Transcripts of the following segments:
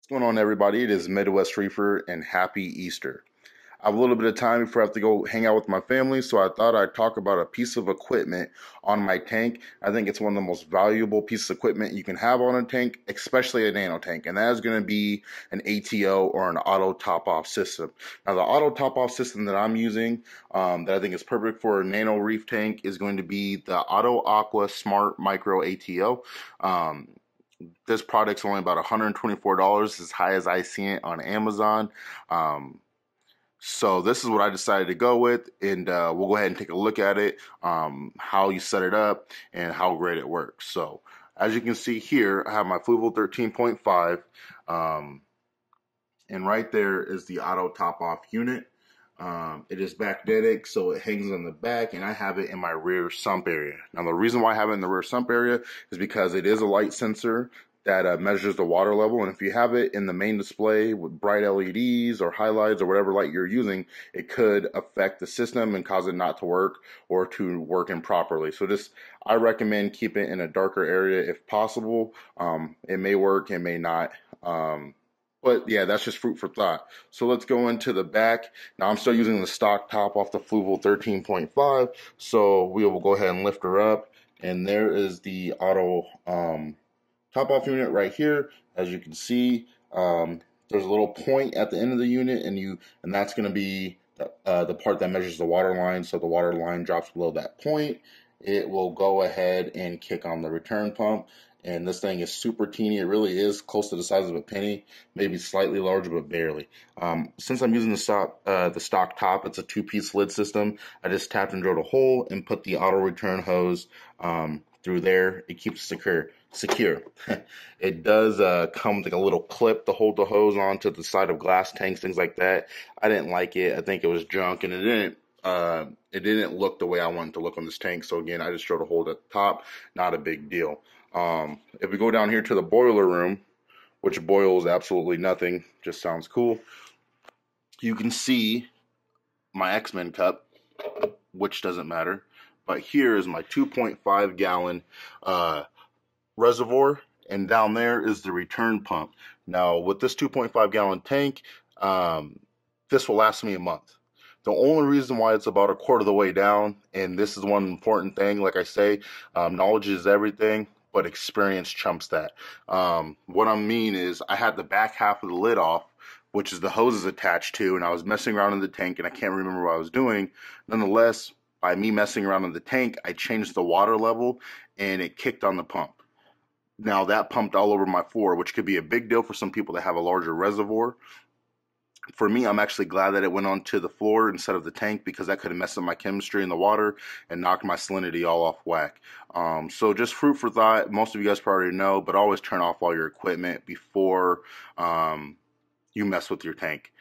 What's going on, everybody? It is Midwest Reefer, and happy Easter. I have a little bit of time before I have to go hang out with my family, so I thought I'd talk about a piece of equipment on my tank. I think it's one of the most valuable pieces of equipment you can have on a tank, especially a nano tank, and that is going to be an ATO or an auto top-off system. Now, the auto top-off system that I'm using, that I think is perfect for a nano reef tank, is going to be the Auto Aqua Smart Micro ATO. This product's only about $124, as high as I see it on Amazon. So this is what I decided to go with, and we'll go ahead and take a look at it, how you set it up, and how great it works. So as you can see here, I have my Fluval 13.5, and right there is the auto top-off unit. It is magnetic, so it hangs on the back, and I have it in my rear sump area. Now, the reason why I have it in the rear sump area is because it is a light sensor that measures the water level, and if you have it in the main display with bright LEDs or highlights or whatever light you're using, it could affect the system and cause it not to work or to work improperly. So I recommend keeping it in a darker area if possible. It may work, it may not. But yeah, that's just food for thought. So let's go into the back. Now I'm still using the stock top off the Fluval 13.5. So we will go ahead and lift her up. And there is the auto top off unit right here. As you can see, there's a little point at the end of the unit, and that's going to be the part that measures the water line. So the water line drops below that point. It will go ahead and kick on the return pump. And this thing is super teeny. It really is close to the size of a penny, maybe slightly larger, but barely. Since I'm using the stock top, it's a two-piece lid system. I just tapped and drilled a hole and put the auto return hose through there. It keeps it secure. It does come with like a little clip to hold the hose onto the side of glass tanks, things like that. I didn't like it. I think it was junk, and it didn't look the way I wanted to look on this tank. So again, I just drilled a hole at the top. Not a big deal. If we go down here to the boiler room, which boils absolutely nothing, just sounds cool, you can see my X-Men cup, which doesn't matter, but here is my 2.5 gallon reservoir, and down there is the return pump. Now with this 2.5 gallon tank, this will last me a month. The only reason why it's about a quarter of the way down, and this is one important thing, like I say, knowledge is everything, but experience trumps that. What I mean is I had the back half of the lid off, which is the hoses attached to, and I was messing around in the tank, and I can't remember what I was doing. Nonetheless, by me messing around in the tank, I changed the water level, and it kicked on the pump. Now, that pumped all over my floor, which could be a big deal for some people that have a larger reservoir. For me, I'm actually glad that it went onto the floor instead of the tank, because that could have messed up my chemistry in the water and knocked my salinity all off whack. So just fruit for thought. Most of you guys probably know, but always turn off all your equipment before you mess with your tank.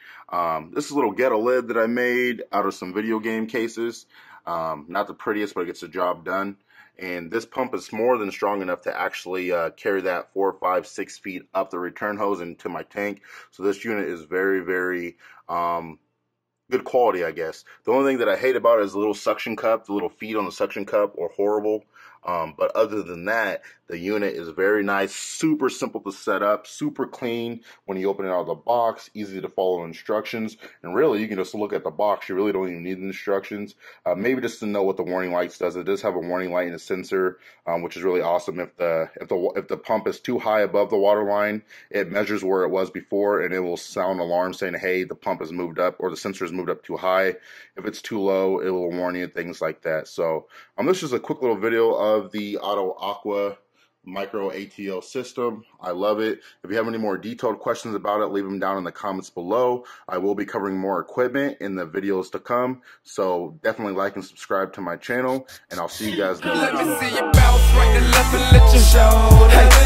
This is a little ghetto lid that I made out of some video game cases. Not the prettiest, but it gets the job done. And this pump is more than strong enough to actually carry that 4, 5, 6 feet up the return hose into my tank. So this unit is very, very good quality, I guess. The only thing that I hate about it is the little suction cup. The little feet on the suction cup are horrible. But other than that, the unit is very nice, super simple to set up, super clean when you open it out of the box, easy to follow instructions, and really you can just look at the box. You really don't even need the instructions, maybe just to know what the warning lights does. It does have a warning light and a sensor, which is really awesome. If the pump is too high above the water line, it measures where it was before, and it will sound an alarm saying, hey, the pump has moved up, or the sensor has moved up too high. If it's too low, it will warn you, things like that. So this is a quick little video of the Auto Aqua Micro ATO system. I love it. If you have any more detailed questions about it, leave them down in the comments below. I will be covering more equipment in the videos to come, so definitely like and subscribe to my channel, and I'll see you guys next time.